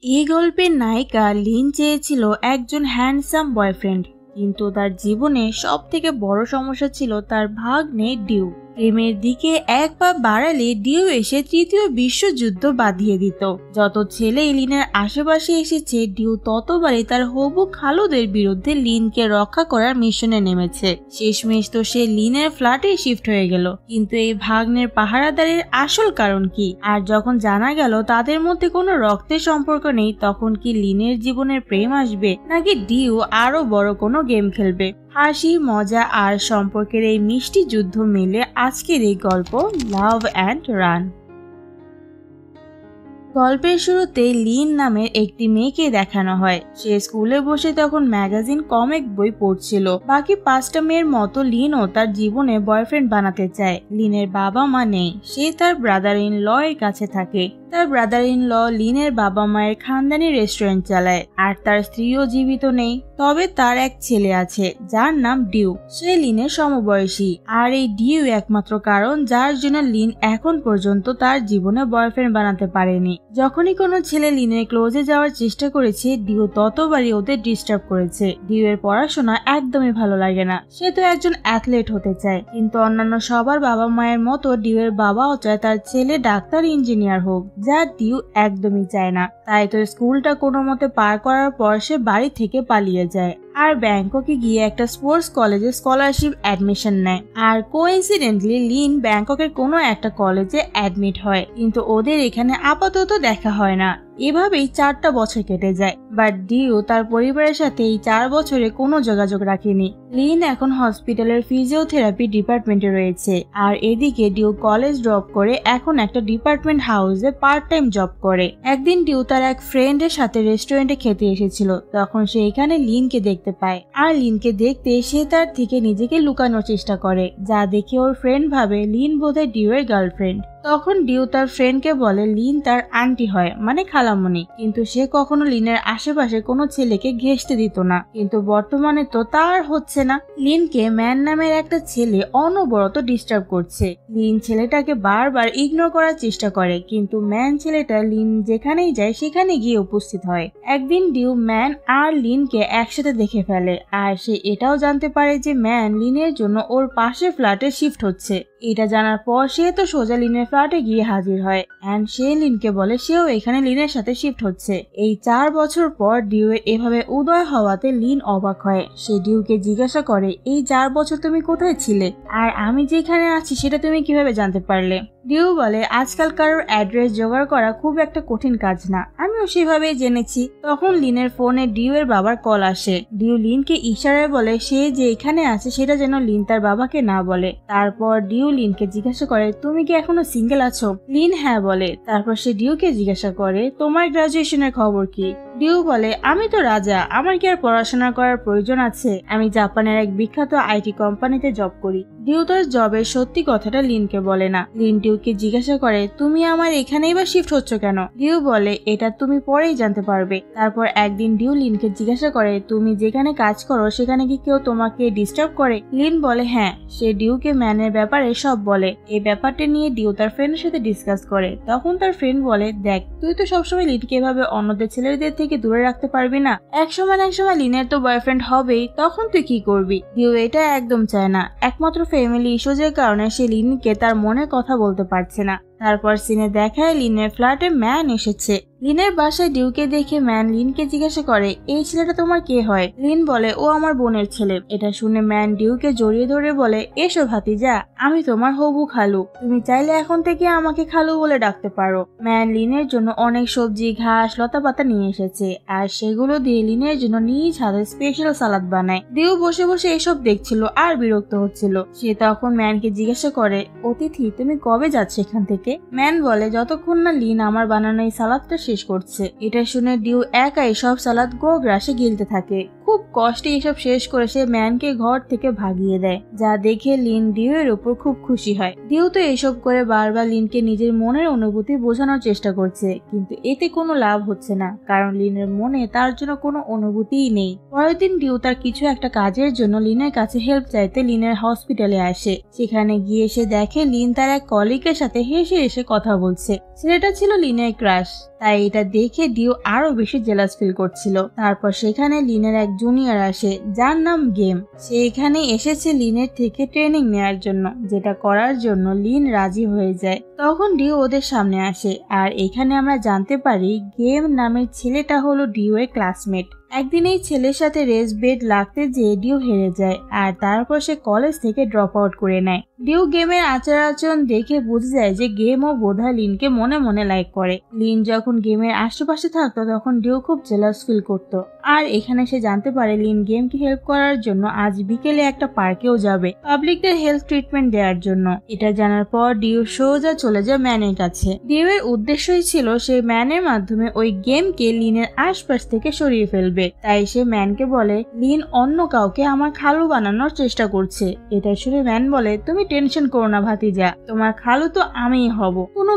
এই গল্পের নায়িকা লিন চেয়েছিল একজন হ্যান্ডসাম বয়ফ্রেন্ড, কিন্তু তার জীবনে সব থেকে বড় সমস্যা ছিল তার ভাগ্নে ডিউ। প্রেমের দিকে এক পা বাড়ালে ডিউ এসে তৃতীয় বিশ্বযুদ্ধ বাঁধিয়ে দিত। যত ছেলে লিনের আশেপাশে এসেছে, ডিউ ততবারই তার হবু খালুদের বিরুদ্ধে লিনকে রক্ষা করার মিশনে নেমেছে। শেষমেশ তো সে লিনের ফ্ল্যাটে শিফট হয়ে গেল, কিন্তু এই ভাগ্নের পাহারাদারের আসল কারণ কি? আর যখন জানা গেল তাদের মধ্যে কোনো রক্তের সম্পর্ক নেই, তখন কি লিনের জীবনের প্রেম আসবে, নাকি ডিউ আরো বড় কোনো গেম খেলবে? হাসি, মজা আর সম্পর্কের এই মিষ্টি যুদ্ধ মিলে আজকের এই গল্প লাভ অ্যান্ড রান। গল্পের শুরুতে লিন নামের একটি মেয়েকে দেখানো হয়। সে স্কুলে বসে তখন ম্যাগাজিন কমিক বই পড়ছিল। বাকি 5টা মেয়ের মতো লিনও তার জীবনে বয়ফ্রেন্ড বানাতে চায়। লিনের বাবা মা নেই, সে তার ব্রাদার ইন ল এর কাছে থাকে। তার ব্রাদার ইন ল লিনের বাবা মায়ের খানদানি রেস্টুরেন্ট চালায়, আর তার স্ত্রীও জীবিত নেই। তবে তার এক ছেলে আছে যার নাম ডিউ। সে লিনের সমবয়সী, আর এই ডিউ একমাত্র কারণ যার জন্য লিন এখন পর্যন্ত তার জীবনে বয়ফ্রেন্ড বানাতে পারেনি। যখনই কোনো ছেলে লিনের ক্লোজে যাওয়ার চেষ্টা করেছে, ডিউ ততবারই ওদের ডিস্টার্ব করেছে। ডিউ এর পড়াশোনা একদমই ভালো লাগে না, সে তো একজন অ্যাথলেট হতে চায়। কিন্তু অন্যান্য সবার বাবা মায়ের মতো ডিউ এর বাবাও চায় তার ছেলে ডাক্তার ইঞ্জিনিয়ার হোক, যা ডিউ একদমই চায় না। তাই তো স্কুলটা কোনো মতে পার করার পর সে বাড়ি থেকে পালিয়ে যায় আর ব্যাংককে গিয়ে একটা স্পোর্টস কলেজে স্কলারশিপ অ্যাডমিশন নেয়। আর কোইন্সিডেন্টলি লিন ব্যাংককের কোনো একটা কলেজে অ্যাডমিট হয়, কিন্তু ওদের এখানে আপাতত দেখা হয় না। এভাবেই 4টা বছর কেটে যায়, বাট ডিউ তার পরিবারের সাথে এই 4 বছরে কোনো যোগাযোগ রাখেনি। লিন এখন হসপিটালের ফিজিওথেরাপি ডিপার্টমেন্টে রয়েছে, আর এদিকে ডিউ কলেজ ড্রপ করে এখন একটা ডিপার্টমেন্ট হাউসে পার্ট টাইম জব করে। একদিন ডিউ তার এক ফ্রেন্ডের সাথে রেস্টুরেন্টে খেতে এসেছিল, তখন সে এখানে লিনকে দেখতে পায়। আর লিনকে দেখতে সে তার থেকে নিজেকে লুকানোর চেষ্টা করে, যা দেখে ওর ফ্রেন্ড ভাবে লিন বোধহয় ডিউ এর গার্লফ্রেন্ড। তখন ডিউ তার ফ্রেন্ডকে বলে লিন তার আন্টি হয়, মানে খালামণি, কিন্তু সে কখনো লিনের আশেপাশে কোনো ছেলেকে ঘেঁষতে দিত না। কিন্তু বর্তমানে তো তার হচ্ছে না। লিনকে ম্যান নামের একটা ছেলে অনবরত ডিস্টার্ব করছে। লিন ছেলেটাকে বারবার ইগনোর করার চেষ্টা করে, কিন্তু ম্যান ছেলেটা লিন যেখানেই যায় সেখানে গিয়ে উপস্থিত হয়। একদিন ডিউ ম্যান আর লিনকে একসাথে দেখে ফেলে, আর সে এটাও জানতে পারে যে ম্যান লিনের জন্য ওর পাশের ফ্ল্যাটে শিফট হচ্ছে। এটা জানার পর সে তো সোজা লিনের ফ্ল্যাটে গিয়ে হাজির হয়, এন্ড সে লিনকে বলে সেও এখানে লিনের সাথে শিফট হচ্ছে। এই 4 বছর পর ডিউ এর এভাবে উদয় হওয়াতে লিন অবাক হয়। সে ডিউকে জিজ্ঞাসা করে, এই 4 বছর তুমি কোথায় ছিলে, আর আমি যেখানে আছি সেটা তুমি কিভাবে জানতে পারলে? ডিউ বলে, আজকাল কারোর অ্যাড্রেস জোগাড় করা খুব একটা কঠিন কাজ না, আমিও সেভাবেই জেনেছি। তখন লিনের ফোনে ডিউ এর বাবার কল আসে। ডিউ লিনকে ইশারায় বলে সে যে এখানে আছে সেটা যেন লিন তার বাবাকে না বলে। তারপর ডিউ লিনকে জিজ্ঞাসা করে, তুমি কি এখনো সিঙ্গেল আছো? লিন হ্যাঁ বলে। তারপর সে ডিউকে জিজ্ঞাসা করে, তোমার গ্রাজুয়েশনের খবর কি? ডিউ বলে, আমি তো রাজা, আমার কি আর পড়াশোনা করার প্রয়োজন আছে? আমি জাপানের এক বিখ্যাত আইটি কোম্পানিতে জব করি। ডিউ তার জবের সত্যি কথাটা লিনকে বলে না। লিন ডিউকে জিজ্ঞাসা করে, তুমি আমার এখানেই বা শিফট হচ্ছ কেন? ডিউ বলে, এটা তুমি পরেই জানতে পারবে। তারপর একদিন ডিউ লিনকে জিজ্ঞাসা করে, তুমি যেখানে কাজ করো সেখানে কি কেউ তোমাকে ডিস্টার্ব করে? লিন বলে হ্যাঁ। সে ডিউকে ম্যানের ব্যাপারে সব বলে। এই ব্যাপারটা নিয়ে ডিউ তার ফ্রেন্ডের সাথে ডিসকাস করে। তখন তার ফ্রেন্ড বলে, দেখ, তুই তো সবসময় লিনকে এভাবে অন্যদের ছেলেদের থেকে দূরে রাখতে পারবি না। এক সময় লিনের তো বয়ফ্রেন্ড হবেই, তখন তুই কি করবি? ডিউ এটা একদম চায় না। একমাত্র ফ্যামিলি ইস্যুজের কারণে সে লিনকে তার মনের কথা বলতে পারছে না। তারপর সিনে দেখায় লিনের ফ্ল্যাটে ম্যান এসেছে। লিনের বাসায় ডিউকে দেখে ম্যান লিনকে জিজ্ঞাসা করে, এই ছেলেটা তোমার কে হয়? লিন বলে, ও আমার বোনের ছেলে। এটা শুনে ম্যান ডিউকে জড়িয়ে ধরে বলে, এসো ভাতিজা, আমি তোমার হবু খালু, তুমি চাইলে এখন থেকে আমাকে খালু বলে ডাকতে পারো। ম্যান লিনের জন্য অনেক সবজি, ঘাস, লতা পাতা নিয়ে এসেছে, আর সেগুলো দিয়ে লিনের জন্য নিজ হাতে স্পেশাল সালাদ বানায়। ডিউ বসে বসে এসব দেখছিল আর বিরক্ত হচ্ছিল। সে তখন ম্যানকে জিজ্ঞাসা করে, অতিথি, তুমি কবে যাচ্ছ এখান থেকে? ম্যান বলে, যতক্ষণ না লিন আমার বানানো এই সালাদটা শেষ করছে। এটা শুনে ডিউ একাই সব সালাদ গো গ্রাসে গিলতে থাকে। খুব কষ্টে এসব শেষ করে সে ম্যানকে ঘর থেকে ভাগিয়ে দেয়, যা দেখে লিন ডিউ এর উপর খুব খুশি হয়। ডিউ তো এসব করে বারবার লিনকে নিজের মনের অনুভূতি বোঝানোর চেষ্টা করছে, কিন্তু এতে কোনো লাভ হচ্ছে না, কারণ লিনের মনে তার জন্য কোনো অনুভূতিই নেই। পরের দিন ডিউ তার কিছু একটা কাজের জন্য লিনের কাছে হেল্প চাইতে লিনের হসপিটালে আসে। সেখানে গিয়ে সে দেখে লিন তার এক কলিগের সাথে হেসে হেসে কথা বলছে। ছেলেটা ছিল লিনের ক্রাশ, তাই এটা দেখে ডিউ আরো বেশি জেলাস ফিল করছিল। তারপর সেখানে লিনের এক জুনিয়র আসে যার নাম গেম। সে এখানে এসেছে লিনের থেকে ট্রেনিং নেওয়ার জন্য, যেটা করার জন্য লিন রাজি হয়ে যায়। তখন ডিউ ওদের সামনে আসে, আর এখানে আমরা জানতে পারি গেম নামের ছেলেটা হলো ডিউ এর ক্লাসমেট। একদিন এই ছেলের সাথে রেস বেট লাগতে যেয়ে ডিউ হেরে যায়, আর তারপর সে কলেজ থেকে ড্রপ আউট করে নেয়। ডিউ গেমের আচার আচরণ দেখে বুঝে যায় যে গেম ও বোধহয় লিনকে মনে মনে লাইক করে। লিন যখন গেমের আশেপাশে থাকতো তখন ডিউ খুব জেলাস ফিল করত, আর এখানে সে জানতে পারে লিন গেমকে হেল্প করার জন্য আজ বিকেলে একটা পার্কেও যাবে পাবলিকদের হেলথ ট্রিটমেন্ট দেওয়ার জন্য। এটা জানার পর ডিউ সোজা চলে যায় ম্যানের কাছে। ডিউ এর উদ্দেশ্যই ছিল সে ম্যানের মাধ্যমে ওই গেমকে লিনের আশপাশ থেকে সরিয়ে ফেলবে। তাই সে ম্যানকে বলে লিন অন্য কাউকে আমার খালু বানানোর চেষ্টা করছে। এটা শুনে ম্যান বলে তুমি টেনশন করো না ভাতিজা, তোমার খালু তো আমিই হব, কোনো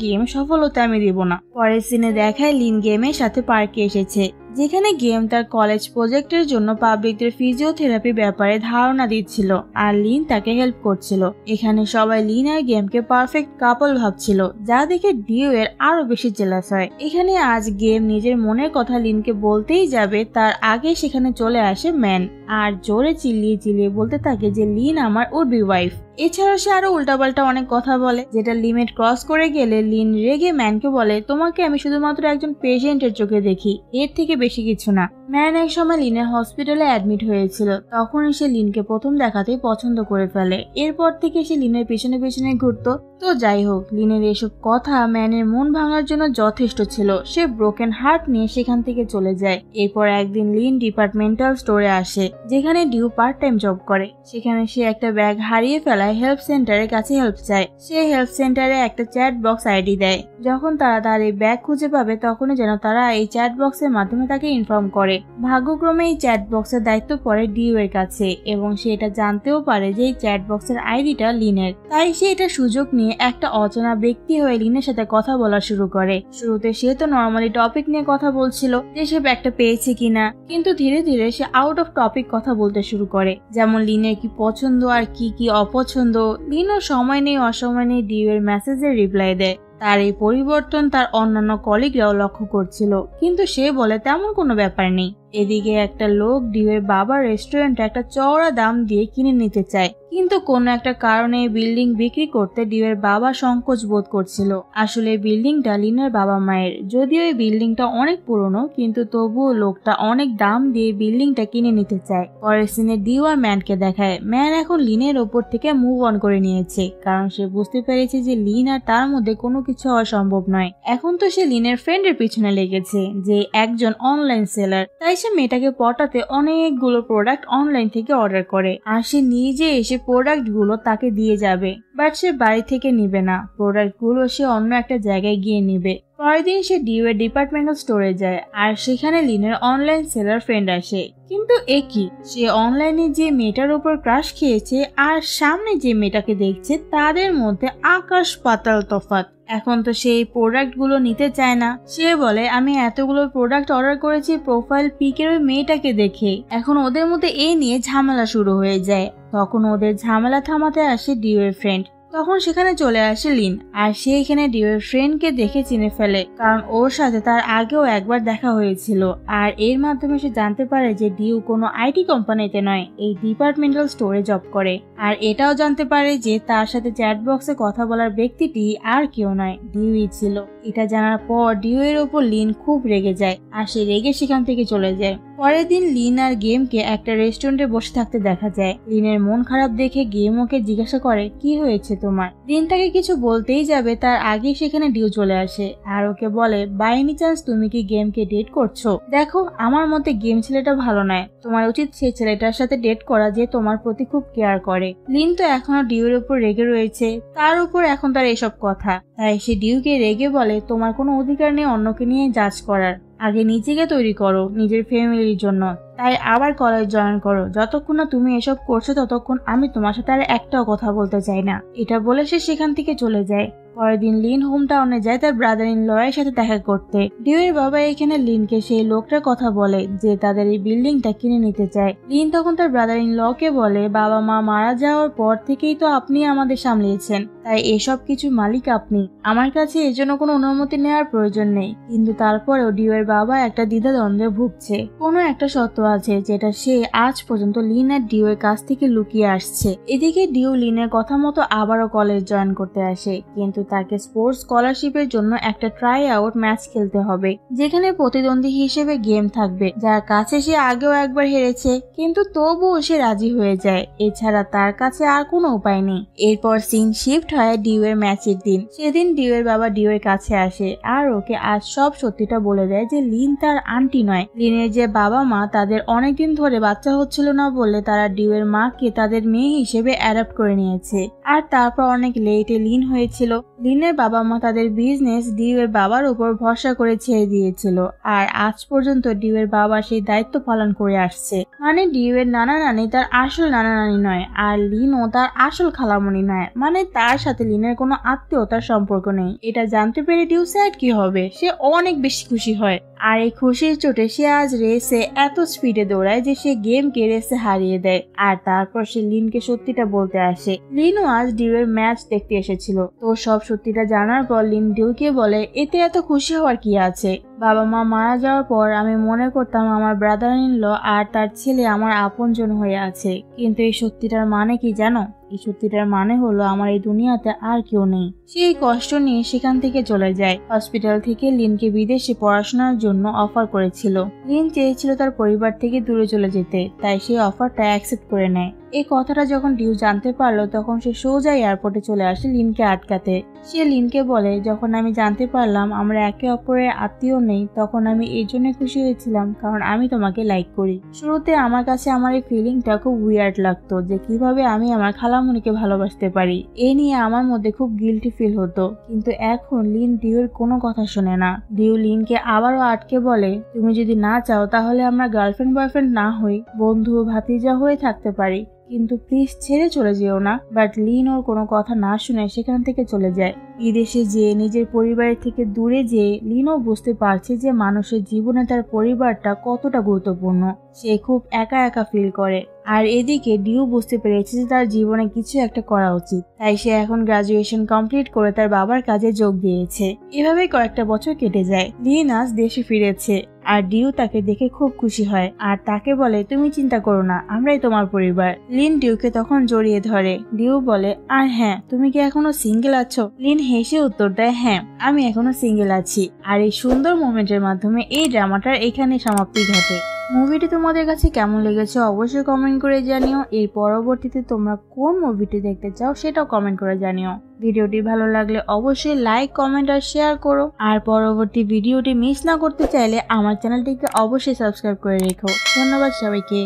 গেম সফলতা আমি দিব না। পরের সিনে দেখায় লিন গেমের সাথে পার্কে এসেছে, যেখানে গেম তার কলেজ প্রজেক্টের জন্য পাবলিকদের ফিজিওথেরাপি ব্যাপারে ধারণা দিচ্ছিল, আর লিন তাকে হেল্প করছিল। এখানে সবাই লিন আর গেমকে পারফেক্ট কাপল ভাবছিল, যা দেখে ডিউ এর আরো বেশি জেলাস হয়। এখানে আজ গেম নিজের মনের কথা লিনকে বলতেই যাবে, তার আগে সেখানে চলে আসে ম্যান, আর জোরে চিল্লিয়ে চিল্লিয়ে বলতে থাকে যে লিন আমার উড বি ওয়াইফ। এছাড়া সে আরো উল্টাপাল্টা অনেক কথা বলে, যেটা লিমিট ক্রস করে গেলে লিন রেগে ম্যানকে বলে তোমাকে আমি শুধুমাত্র একজন পেশেন্টের চোখে দেখি, এর থেকে বেশি কিছু না। ম্যান এক সময় লিনের হসপিটালে অ্যাডমিট হয়েছিল, তখনই সে লিনকে প্রথম দেখাতেই পছন্দ করে ফেলে। এরপর থেকে সে লিনের পেছনে পেছনে ঘুরতো। তো যাই হোক, লিনের এসব কথা ম্যানের মন ভাঙার জন্য যথেষ্ট ছিল। সে ব্রোকেন হার্ট নিয়ে সেখান থেকে চলে যায়। এরপর একদিন লিন ডিপার্টমেন্টাল স্টোরে আসে, যেখানে ডিউ পার্ট টাইম জব করে। সেখানে সে একটা ব্যাগ হারিয়ে ফেলায় হেল্প সেন্টারের কাছে হেল্প চায়। সে হেল্প সেন্টারে একটা চ্যাট বক্স আইডি দেয়। যখন তারা তার এই ব্যাগ খুঁজে পাবে তখনই যেন তারা এই চ্যাট বক্সের মাধ্যমে তাকে ইনফর্ম করে। ভাগ্যক্রমে এই চ্যাট বক্সের দায়িত্ব পড়ে ডিউ এর কাছে, এবং সে এটা জানতেও পারে যে এই চ্যাট বক্সের আইডিটা লিনের। তাই সে এটা সুযোগ নিয়ে একটা অচেনা ব্যক্তি হয়ে লিনের সাথে কথা বলা শুরু করে। শুরুতে সে তো নর্মালি টপিক নিয়ে কথা বলছিল যে সে ব্যাগটা পেয়েছে কিনা, কিন্তু ধীরে ধীরে সে আউট অফ টপিক কথা বলতে শুরু করে, যেমন লিনের কি পছন্দ আর কি কি অপছন্দ। লিনও সময় নেই অসময় নেই ডিউ এর মেসেজের রিপ্লাই দেয়। তার এই পরিবর্তন তার অন্যান্য কলিগরাও লক্ষ্য করছিল, কিন্তু সে বলে তেমন কোনো ব্যাপার নেই। এদিকে একটা লোক ডিউ এর বাবার রেস্টুরেন্টে একটা চওড়া দাম দিয়ে কিনে নিতে চায়, কিন্তু কোনো একটা কারণে বিল্ডিং বিক্রি করতে ডিউ এর বাবা সংকোচ বোধ করছিল। আসলে বিল্ডিংটা লিনের বাবা মায়ের, যদিও এই বিল্ডিংটা অনেক পুরনো, কিন্তু তবুও লোকটা অনেক দাম দিয়ে বিল্ডিংটা কিনে নিতে চায়। পরের সিনে ডিউ আর ম্যানকে দেখায়। ম্যান এখন লিনের ওপর থেকে মুভ অন করে নিয়েছে, কারণ সে বুঝতে পেরেছে যে লিন আর তার মধ্যে কোনো কিছু হওয়া সম্ভব নয়। এখন তো সে লিনের ফ্রেন্ডের পিছনে লেগেছে, যে একজন অনলাইন সেলার। তাই সে মেয়েটাকে পটাতে অনেকগুলো প্রোডাক্ট অনলাইন থেকে অর্ডার করে, আর সে নিজে এসে প্রোডাক্ট গুলো তাকে দিয়ে যাবে। বাট সে বাড়ি থেকে নিবে না, প্রোডাক্ট গুলো সে অন্য একটা জায়গায় গিয়ে নিবে। পরের দিন সে ডিউ এর ডিপার্টমেন্টাল স্টোরে যায়, আর সেখানে লিনের অনলাইন সেলার ফ্রেন্ড আসে। কিন্তু একই, সে অনলাইনে যে মেয়েটার উপর ক্রাশ খেয়েছে আর সামনে যে মেয়েটাকে দেখছে তাদের মধ্যে আকাশ পাতাল তফাৎ। এখন তো সেই প্রোডাক্ট গুলো নিতে চায় না। সে বলে আমি এতগুলো প্রোডাক্ট অর্ডার করেছি প্রোফাইল পিকের ওই মেয়েটাকে দেখে। এখন ওদের মধ্যে এই নিয়ে ঝামেলা শুরু হয়ে যায়। তখন ওদের ঝামেলা থামাতে আসে ডিউ এর ফ্রেন্ড। তখন সেখানে চলে আসে লিন, আর সে এখানে ডিউ এর ফ্রেন্ডকে দেখে চিনে ফেলে, কারণ ওর সাথে তার আগেও একবার দেখা হয়েছিল। আর এর মাধ্যমে সে জানতে পারে যে ডিউ কোনো আইটি কোম্পানিতে নয়, এই ডিপার্টমেন্টাল স্টোরে জব করে। আর এটাও জানতে পারে যে তার সাথে চ্যাট বক্সে কথা বলার ব্যক্তিটি আর কেউ নয়, ডিউই ছিল। এটা জানার পর ডিউ এর ওপর লিন খুব রেগে যায়, আর সে রেগে সেখান থেকে চলে যায়। পরের দিন লিন আর গেমকে একটা রেস্টুরেন্টে বসে থাকতে দেখা যায়। লিনের মন খারাপ দেখে গেম ওকে জিজ্ঞাসা করে কি হয়েছে তোমার। লিন তাকে কিছু বলতেই যাবে তার আগে সেখানে ডিউ চলে আসে, আর ওকে বলে বাই এনি চান্স তুমি কি গেমকে ডেট করছো? দেখো আমার মতে গেম ছেলেটা ভালো নয়, তোমার উচিত সেই ছেলেটার সাথে ডেট করা যে তোমার প্রতি খুব কেয়ার করে। লিন তো এখনো ডিউর উপর রেগে রয়েছে, তার উপর এখন তার এসব কথা। তাই সে ডিউকে রেগে বলে তোমার কোনো অধিকার নেই অন্যকে নিয়ে জাজ করার, আগে নিজেকে তৈরি করো নিজের ফ্যামিলির জন্য, তাই আবার কলেজ জয়েন করো। যতক্ষণ না তুমি এসব করছো ততক্ষণ আমি তোমার সাথে আর একটাও কথা বলতে চাই না। এটা বলে সে সেখান থেকে চলে যায়। পরের দিন লিন হোম টাউনে যায় তার ব্রাদার ইন ল এর সাথে দেখা করতে। ডিউয়ের বাবা এখানে লিনকে সেই লোকটার কথা বলে যে তাদের এই বিল্ডিংটা কিনে নিতে চায়। লিন তখন তার ব্রাদার ইন ল কে বলে, বাবা মা মারা যাওয়ার পর থেকেই তো আপনি আমাদের সামলিয়েছেন, তাই এসব কিছু মালিক আপনি, আমার কাছে এর জন্য কোনো অনুমতি নেওয়ার প্রয়োজন নেই। কিন্তু তারপরেও ডিউয়ের বাবা একটা দ্বিধাদ্বন্দ্বে ভুগছে। কোনো একটা সত্য আছে যেটা সে আজ পর্যন্ত লিন আর ডিউয়ের কাছ থেকে লুকিয়ে আসছে। এদিকে ডিউ লিনের কথা মতো আবারও কলেজ জয়েন করতে আসে, কিন্তু তাকে স্পোর্টস স্কলারশিপের জন্য একটা ট্রাই আউট ম্যাচ খেলতে হবে, যেখানে প্রতিদ্বন্দ্বী হিসেবে গেম থাকবে, যার কাছে সে আগেও একবার হেরেছে, কিন্তু তবুও সে রাজি হয়ে যায়। এছাড়া তার কাছে আর কোনো উপায় নেই। এরপর সিন শিফট হয় ডিউয়ের ম্যাচের দিন। সেদিন ডিউয়ের বাবা ডিউয়ের কাছে আসে আর ওকে আজ সব সত্যিটা বলে দেয় যে লিন তার আন্টি নয়। লিনের যে বাবা মা তাদের অনেকদিন ধরে বাচ্চা হচ্ছিল না বলে তারা ডিউয়ের মাকে তাদের মেয়ে হিসেবে অ্যাডাপ্ট করে নিয়েছে। আর তারপর অনেক লেটে লিন হয়েছিল। লিনের বাবা মা তাদের বিজনেস ডিউয়ের বাবার উপর ভরসা করে ছেড়ে দিয়েছিল, আর আজ পর্যন্ত ডিউয়ের বাবা সেই দায়িত্ব পালন করে আসছে। মানে ডিউয়ের নানা নানি তার আসল নানা নানি নয়, আর লিনও তার আসল খালামণি নয়, মানে তার সাথে লিনের কোনো আত্মীয়তার সম্পর্ক নেই। এটা জানতে পেরে ডিউ স্যাড কি হবে, সে অনেক বেশি খুশি হয়। আর এই খুশির চোটে সে আজ রেসে এত স্পিডে দৌড়ায় যে সে গেমকে রেসে হারিয়ে দেয়। আর তারপর সে লিনকে সত্যিটা বলতে আসে। লিনও আজ ডিউয়ের ম্যাচ দেখতে এসেছিল। তো সব সত্যিটা জানার পর লিন ডিউকে বলে, এতে এত খুশি হওয়ার কি আছে? বাবা মা মারা যাওয়ার পর আমি মনে করতাম আমার ব্রাদার ইন ল আর তার ছেলে আমার আপনজন হয়ে আছে, কিন্তু এই সত্যিটার মানে কি জানো? এই সত্যিটার মানে হলো আমার এই দুনিয়াতে আর কেউ নেই। সে এই কষ্ট নিয়ে সেখান থেকে চলে যায়। হসপিটাল থেকে লিনকে বিদেশে পড়াশোনার জন্য অফার করেছিল। লিন চেয়েছিল তার পরিবার থেকে দূরে চলে যেতে, তাই সেই অফারটা অ্যাকসেপ্ট করে নেয়। এই কথাটা যখন ডিউ জানতে পারলো তখন সে সোজা এয়ারপোর্টে চলে আসে লিনকে আটকাতে। সে লিনকে বলে, যখন আমি জানতে পারলাম আমরা একে অপরের আত্মীয় নেই তখন আমি এই জন্য খুশি হয়েছিলাম কারণ আমি তোমাকে লাইক করি। শুরুতে আমার কাছে আমার এই ফিলিংটা খুব উইয়ার্ড লাগতো যে কিভাবে আমি আমার খালামণিকে ভালোবাসতে পারি, এ নিয়ে আমার মধ্যে খুব গিল্টি ফিল হতো, কিন্তু এখন লিন ডিউর কোনো কথা শোনে না। ডিউ লিনকে আবারও আটকে বলে, তুমি যদি না চাও তাহলে আমরা গার্লফ্রেন্ড বয়ফ্রেন্ড না হই, বন্ধু ভাতিজা হয়ে থাকতে পারি, কিন্তু প্লিজ ছেড়ে চলে যেও না। বাট লিন ওর কোনো কথা না শুনে সেখান থেকে চলে যায়। বিদেশে যেয়ে নিজের পরিবারের থেকে দূরে যেয়ে লিনও বুঝতে পারছে যে মানুষের জীবনে তার পরিবারটা কতটা গুরুত্বপূর্ণ। সে খুব একা একা ফিল করে। আর এদিকে ডিউ বুঝতে পেরেছে যে তার জীবনে কিছু একটা করা উচিত, তাই সে এখন গ্রাজুয়েশন কমপ্লিট করে তার বাবার কাজে যোগ দিয়েছে। এভাবেই কয়েকটা বছর কেটে যায়। লিন আজ দেশে ফিরেছে আর ডিউ তাকে দেখে খুব খুশি হয় আর তাকে বলে, তুমি চিন্তা করো না, আমরাই তোমার পরিবার। লিন ডিউকে তখন জড়িয়ে ধরে। ডিউ বলে, আর হ্যাঁ, তুমি কি এখনো সিঙ্গেল আছো? লিন হেসে উত্তর দেয়, হ্যাঁ, আমি এখনো সিঙ্গেল আছি। আর এই সুন্দর মোমেন্টের মাধ্যমে এই ড্রামাটার এখানে সমাপ্তি ঘটে। মুভিটি তোমাদের কাছে কেমন লেগেছে অবশ্যই কমেন্ট করে জানিও। এর পরবর্তীতে তোমরা কোন মুভিটি দেখতে চাও সেটাও কমেন্ট করে জানিও। ভিডিওটি ভালো লাগলে অবশ্যই লাইক, কমেন্ট আর শেয়ার করো। আর পরবর্তী ভিডিওটি মিস না করতে চাইলে আমার চ্যানেলটিকে অবশ্যই সাবস্ক্রাইব করে রেখো। ধন্যবাদ সবাইকে।